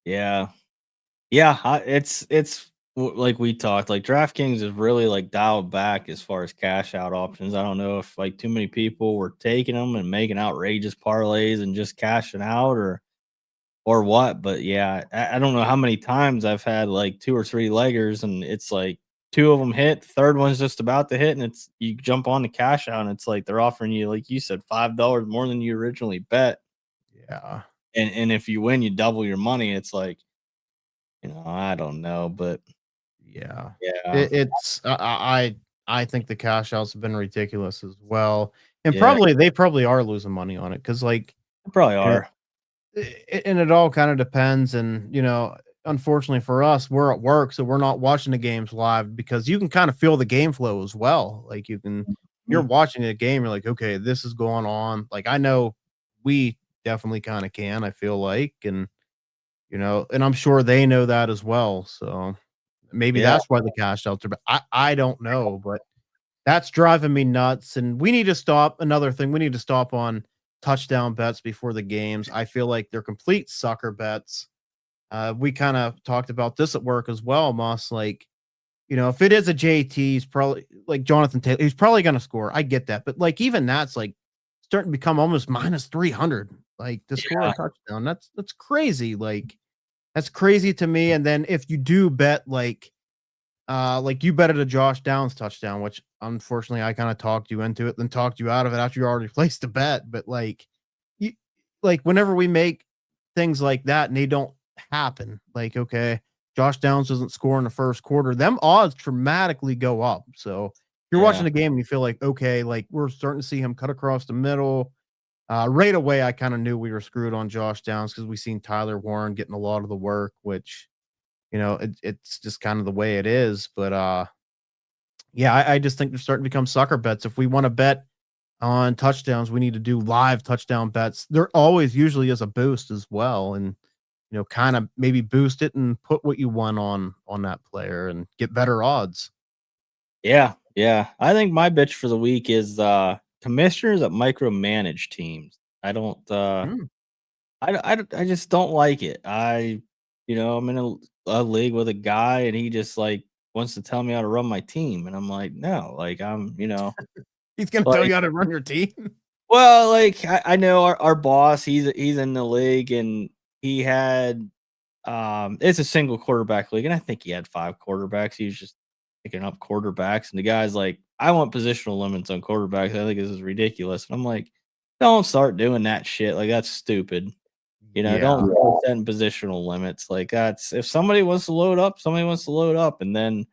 Yeah. It's like we talked, like DraftKings is really like dialed back as far as cash out options. I don't know if like too many people were taking them and making outrageous parlays and just cashing out or what. But yeah, I don't know how many times I've had like 2 or 3 leggers and it's like 2 of them hit, the third one's just about to hit, and it's you jump on the cash out and it's like they're offering you, like you said, $5 more than you originally bet. Yeah. And if you win, you double your money. It's like, I don't know, but Yeah. yeah, It's I think the cash outs have been ridiculous as well. And yeah, they probably are losing money on it because like they probably you know, are. and it all kind of depends. And unfortunately for us, we're at work, so we're not watching the games live because you can kind of feel the game flow as well. Like you're Mhm. watching a game, you're like, okay, this is going on. Like I know we definitely kind of can, I feel like, and and I'm sure they know that as well. So maybe Yeah, that's why the cash outs are, but I don't know, but that's driving me nuts. And we need to stop. Another thing, we need to stop on touchdown bets before the games. I feel like they're complete sucker bets. We kind of talked about this at work as well, Moss. Like, if it is a JT, he's probably like Jonathan Taylor, he's probably going to score. I get that. But like, even that's like starting to become almost minus 300, like to score a yeah, touchdown. That's crazy. That's crazy to me. And then if you do bet like you betted a Josh Downs touchdown, which unfortunately I kind of talked you into it, then talked you out of it after you already placed the bet. But you, like whenever we make things like that and they don't happen, like okay, Josh Downs doesn't score in the first quarter, them odds dramatically go up. So if you're watching yeah, the game and you feel like okay, like we're starting to see him cut across the middle. Right away, I kind of knew we were screwed on Josh Downs because we seen Tyler Warren getting a lot of the work, which it's just kind of the way it is. But yeah, I just think they're starting to become sucker bets. If we want to bet on touchdowns, we need to do live touchdown bets. There always usually is a boost as well, and kind of maybe boost it and put what you want on that player and get better odds. yeah. I think my bitch for the week is commissioners that micromanage teams. I don't Mm. I just don't like it. I'm in a league with a guy and he just like wants to tell me how to run my team. And I'm like, no, like He's gonna tell like you how to run your team. well, like I know our boss, he's in the league and he had it's a single quarterback league, and I think he had 5 quarterbacks. He was just picking up quarterbacks, and the guy's like, I want positional limits on quarterbacks. I think this is ridiculous. And I'm like, don't start doing that shit. Like that's stupid. Yeah, Don't start setting positional limits. Like that's if somebody wants to load up, somebody wants to load up. And then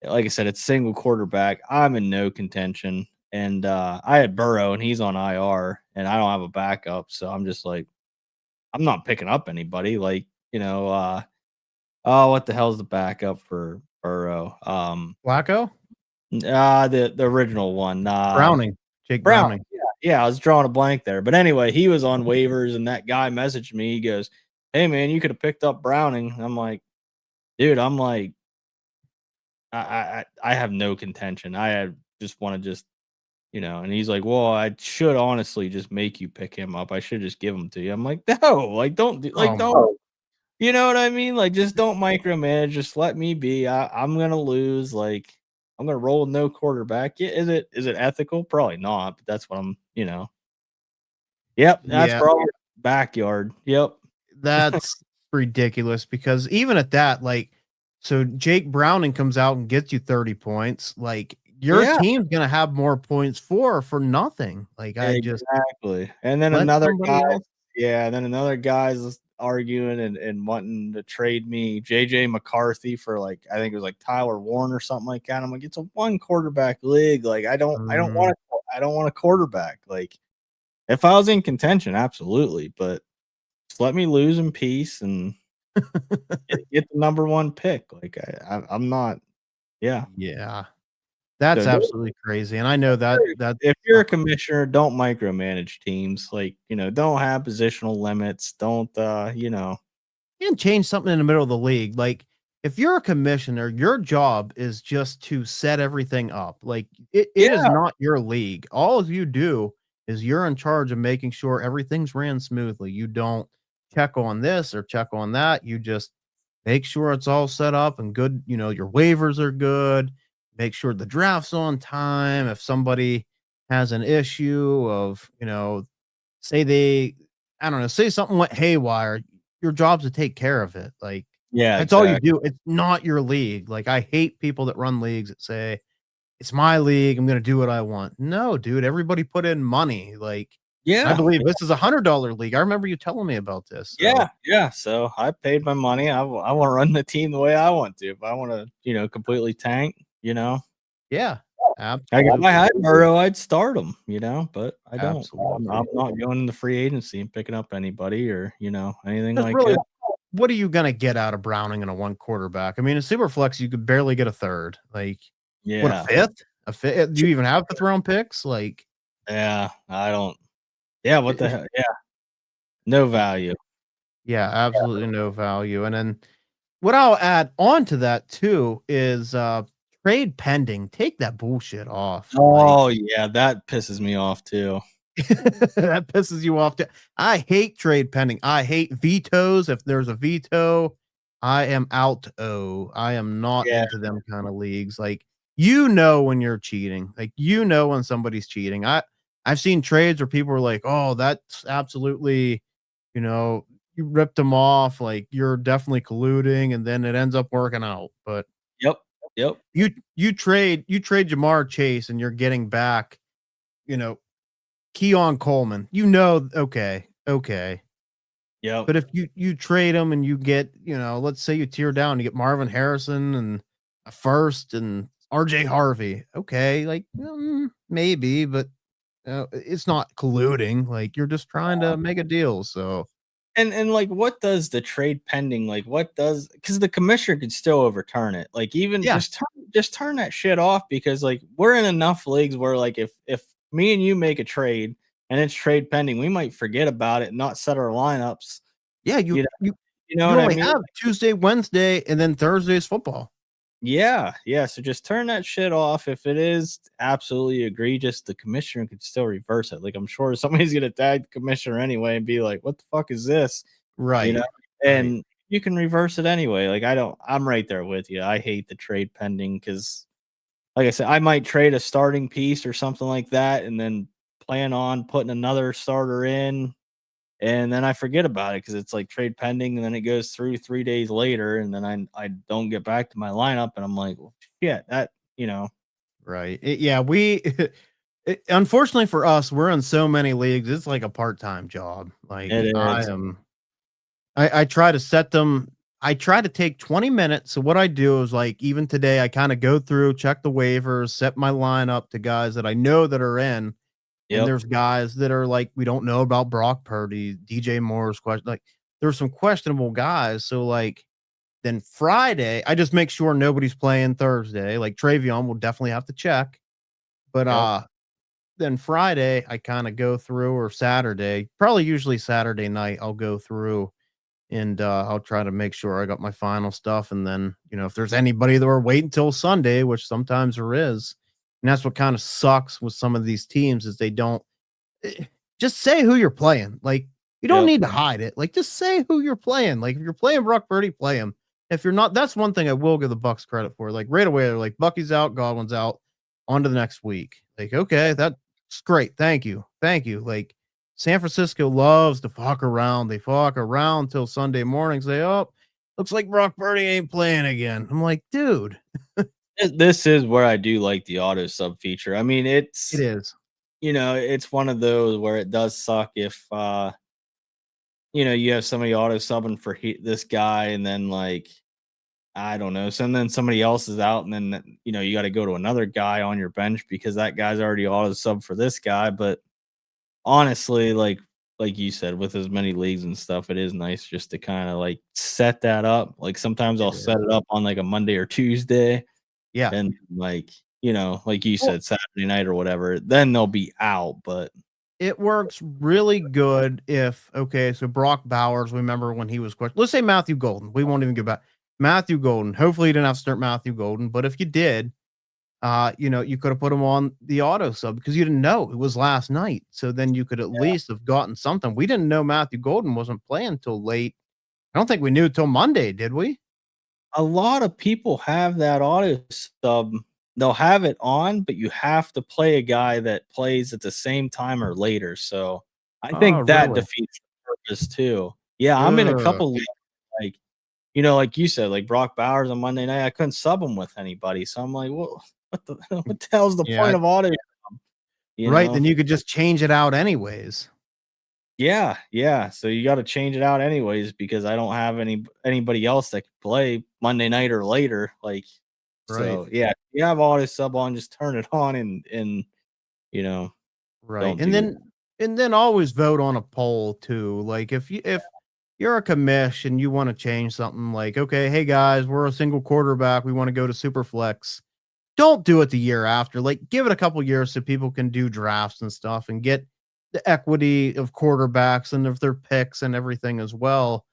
like I said, it's single quarterback. I'm in no contention. And I had Burrow and he's on IR and I don't have a backup. So I'm just like, I'm not picking up anybody. Like, oh, what the hell's the backup for Burrow? Flacco? The original one. Browning. Jake Brown. Browning. Yeah, I was drawing a blank there. But anyway, he was on waivers and that guy messaged me. He goes, "Hey man, you could have picked up Browning." I'm like, dude, I'm like, I have no contention. Just want to just, and he's like, "Well, I should honestly just make you pick him up. I should just give him to you." I'm like, "No, like don't, you know what I mean? Like just don't micromanage. Just let me be. I'm gonna lose. Like I'm gonna roll with no quarterback. Yeah, is it ethical? Probably not, but that's what I'm, Yep, that's Yeah. probably backyard. Yep. That's ridiculous because even at that, like, so Jake Browning comes out and gets you 30 points. Like, your Yeah. team's gonna have more points for nothing. Like, I just Exactly. And then let another somebody guy, else. yeah, and then another guy's arguing and wanting to trade me JJ McCarthy for like I think it was like Tyler Warren or something like that. I'm like, it's a one quarterback league. Like I don't want a quarterback. Like if I was in contention, absolutely, but just let me lose in peace and get the number one pick. Like I'm not, yeah. Yeah. That's So absolutely crazy. And I know that if you're a commissioner, don't micromanage teams. Like, don't have positional limits. Don't can change something in the middle of the league. Like, if you're a commissioner, your job is just to set everything up. Like, it is Yeah. not your league. All you do is you're in charge of making sure everything's ran smoothly. You don't check on this or check on that. You just make sure it's all set up and good. Your waivers are good. Make sure the draft's on time. If somebody has an issue of, say I don't know, say something went haywire, your job's to take care of it. Like, Yeah, that's all you exactly. do. It's not your league. Like, I hate people that run leagues that say, "It's my league. I'm gonna do what I want." No, dude, everybody put in money. Like, I Yeah. believe this is a $100 league. I remember you telling me about this. So, Yeah. So I paid my money. I want to run the team the way I want to. If I want to, completely tank, yeah, if I absolutely. had Burrow, I'd start him, but I don't. I'm Absolutely. not going into free agency and picking up anybody or, anything Because like really, that. what are you gonna get out of Browning in a one quarterback? I mean, in Superflex, you could barely get a third. Like, what, a Yeah. fifth? A fifth? Do you even have fifth round picks? Like, Yeah. I don't. Yeah. What the hell? Yeah. No value. yeah, absolutely no value. And then what I'll add on to that too is trade pending. Take that bullshit off. Like, Oh, yeah. That pisses me off too. that pisses you off. I hate trade pending. I hate vetoes. If there's a veto, I am out. Oh, I am not Yeah. into them kind of leagues. Like, when you're cheating. Like, when somebody's cheating. I've seen trades where people are like, "Oh, that's absolutely, you know, you ripped them off. Like, you're definitely colluding," and then it ends up working out. But Yep. Yep. you trade Jamar Chase, and you're getting back, you know, Keon Coleman, okay. Yep. But if you trade him and you get, let's say you tear down, you get Marvin Harrison and a first and RJ Harvey. Okay, like, maybe, but it's not colluding. Like, you're just trying to make a deal. So And like, what does the trade pending like? What does because the commissioner could still overturn it? Like, even yeah, just turn that shit off because like we're in enough leagues where like if me and you make a trade and it's trade pending, we might forget about it and not set our lineups. yeah, You know, you you know you what I only mean? have Tuesday, Wednesday, and then Thursday's football. Yeah, yeah. So just turn that shit off. If it is absolutely egregious, the commissioner could still reverse it. Like I'm sure somebody's gonna tag the commissioner anyway and be like, "What the fuck is this?" You know, Right, right. and you can reverse it anyway. Like I'm right there with you. I hate the trade pending because, like I said, I might trade a starting piece or something like that, and then plan on putting another starter in, and then I forget about it because it's like trade pending, and then it goes through 3 days later, and then I don't get back to my lineup, and I'm like, well, shit, Right. Yeah, unfortunately for us, we're in so many leagues. It's like a part-time job. Like, it is. I try to set them. I try to take 20 minutes. So what I do is like even today, I kind of go through, check the waivers, set my lineup to guys that I know that are in. And Yep. there's guys that are like, we don't know about Brock Purdy, DJ Moore's question. Like there's some questionable guys. So like then Friday, I just make sure nobody's playing Thursday. Like Travion will definitely have to check. But Yep. then Friday, I kind of go through or Saturday, probably usually Saturday night, I'll go through and I'll try to make sure I got my final stuff. And then, if there's anybody that we're waiting till Sunday, which sometimes there is, and that's what kind of sucks with some of these teams is they don't just say who you're playing. Like you don't Yep. need to hide it. Like just say who you're playing. Like if you're playing Brock Purdy, play him. If you're not, that's one thing I will give the Bucks credit for. Like right away, they're like Bucky's out, Godwin's out, on to the next week. Like okay, that's great. Thank you, thank you. Like San Francisco loves to fuck around. They fuck around till Sunday morning. Say, oh, looks like Brock Purdy ain't playing again. I'm like, dude, This is where I do like the auto sub feature. I mean, it it's is. it's one of those where it does suck if you have somebody auto subbing for this guy, and then like I don't know, so and then somebody else is out, and then you got to go to another guy on your bench because that guy's already auto sub for this guy. But honestly, like you said, with as many leagues and stuff, it is nice just to kind of like set that up. Like sometimes I'll It is. set it up on like a Monday or Tuesday, Yeah. and like like you Well, said, Saturday night or whatever, then they'll be out. But it works really good if okay, so Brock Bowers, remember when he was questioned. Let's say Matthew Golden. We won't even get back. Matthew Golden. Hopefully you didn't have to start Matthew Golden, but if you did, you could have put him on the auto sub because you didn't know it was last night. So then you could at least have gotten something. We didn't know Matthew Golden wasn't playing till late. I don't think we knew till Monday, did we? a lot of people have that auto sub. They'll have it on, but you have to play a guy that plays at the same time or later. So I Oh, think that really? defeats the purpose too. Yeah, I'm in a Ugh. couple leagues, like like you said, like Brock Bowers on Monday night. I couldn't sub him with anybody, so I'm like, well, what the what the hell's the Yeah. point of auto sub? You Right. Then know? you could just change it out anyways. Yeah, yeah. So you got to change it out anyways because I don't have anybody else that could play Monday night or later. Like, Right. so yeah, you have auto sub on, just turn it on and you know Right. don't And do that. then always vote on a poll too. Like if you're a commish and you want to change something like, okay, hey guys, we're a single quarterback. We want to go to super flex. Don't do it the year after. Like give it a couple years so people can do drafts and stuff and get the equity of quarterbacks and of their picks and everything as well.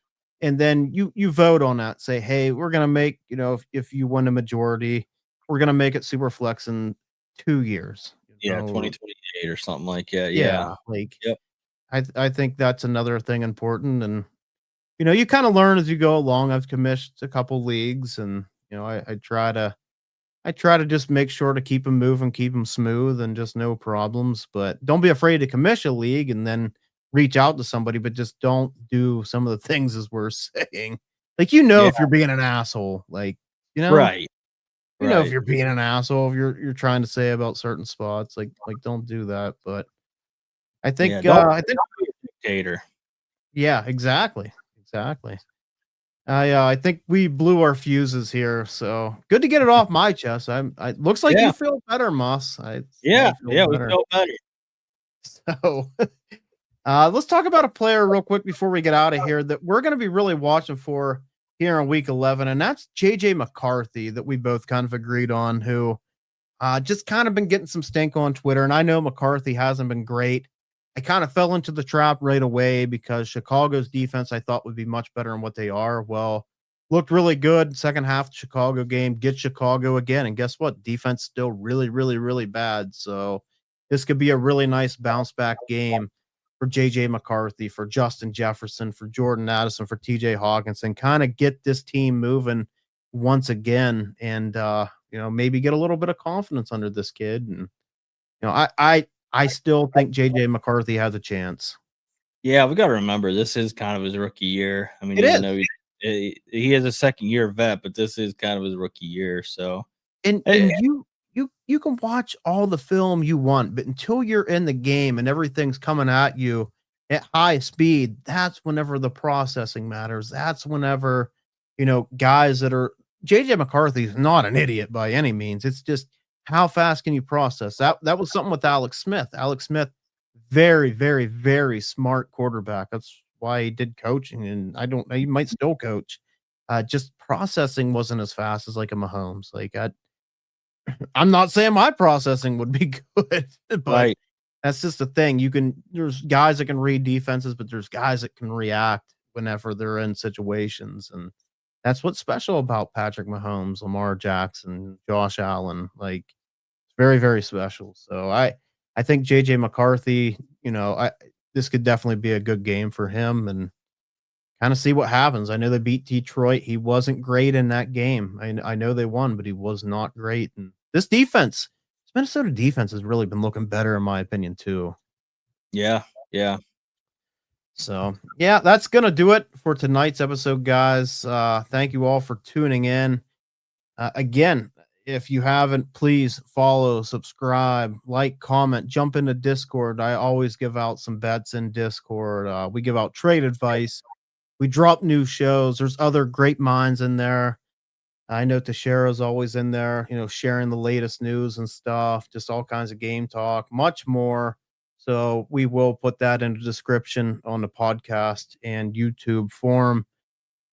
And then you vote on that. Say, hey, we're gonna make, if you win a majority, we're gonna make it super flex in 2 years. Yeah, 2028 or something like that. Yeah. Yeah, like Yep. I think that's another thing important, and you kind of learn as you go along. I've commissioned a couple leagues, and I try to just make sure to keep them moving, keep them smooth, and just no problems. But don't be afraid to commission a league and then reach out to somebody, but just don't do some of the things as we're saying. Like Yeah. if you're being an asshole, like you know, Right. if Right. you're being an asshole, if you're trying to say about certain spots, like don't do that. But I Yeah. think I think Don't be a dictator. yeah, exactly. Exactly. I think we blew our fuses here, so good to get it off my chest. I looks like you Yeah. feel better, Moss. I Yeah. feel Yeah. We better. felt better. So let's talk about a player real quick before we get out of here that we're going to be really watching for here in week 11, and that's JJ McCarthy that we both kind of agreed on, who just kind of been getting some stink on Twitter. And I know McCarthy hasn't been great. I kind of fell into the trap right away because Chicago's defense I thought would be much better than what they are. Well, looked really good second half of the Chicago game. Get Chicago again, and guess what? Defense still really, really, really bad. So this could be a really nice bounce back game for JJ McCarthy, for Justin Jefferson, for Jordan Addison, for TJ Hawkinson. Kind of get this team moving once again, and maybe get a little bit of confidence under this kid. And I still think JJ McCarthy has a chance. Yeah, we got to remember this is kind of his rookie year. I mean, It even is. though he is a second year vet, but this is kind of his rookie year. So And eh, you can watch all the film you want, but until you're in the game and everything's coming at you at high speed, that's whenever the processing matters. That's whenever, guys that are JJ McCarthy is not an idiot by any means. It's just how fast can you process that? That was something with Alex Smith. Alex Smith, very, very, very smart quarterback. That's why he did coaching, and I don't know, he might still coach. Just processing wasn't as fast as like a Mahomes. Like I'm not saying my processing would be good, but Right. that's just the thing. There's guys that can read defenses, but there's guys that can react whenever they're in situations. And that's what's special about Patrick Mahomes, Lamar Jackson, Josh Allen. Like, it's very, very special. So I think JJ McCarthy, this could definitely be a good game for him and kind of see what happens. I know they beat Detroit. He wasn't great in that game. I know they won, but he was not great. And this Minnesota defense has really been looking better, in my opinion, too. Yeah. Yeah. So, yeah, that's going to do it for tonight's episode, guys. Thank you all for tuning in. Again, if you haven't, please follow, subscribe, like, comment, jump into Discord. I always give out some bets in Discord. We give out trade advice. We drop new shows. There's other great minds in there. I know Teixeira's always in there, sharing the latest news and stuff, just all kinds of game talk, much more. So we will put that in the description on the podcast and YouTube forum.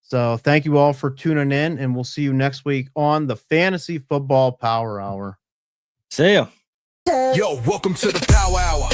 So thank you all for tuning in, and we'll see you next week on the Fantasy Football Power Hour. See ya. Yo, welcome to the Power Hour.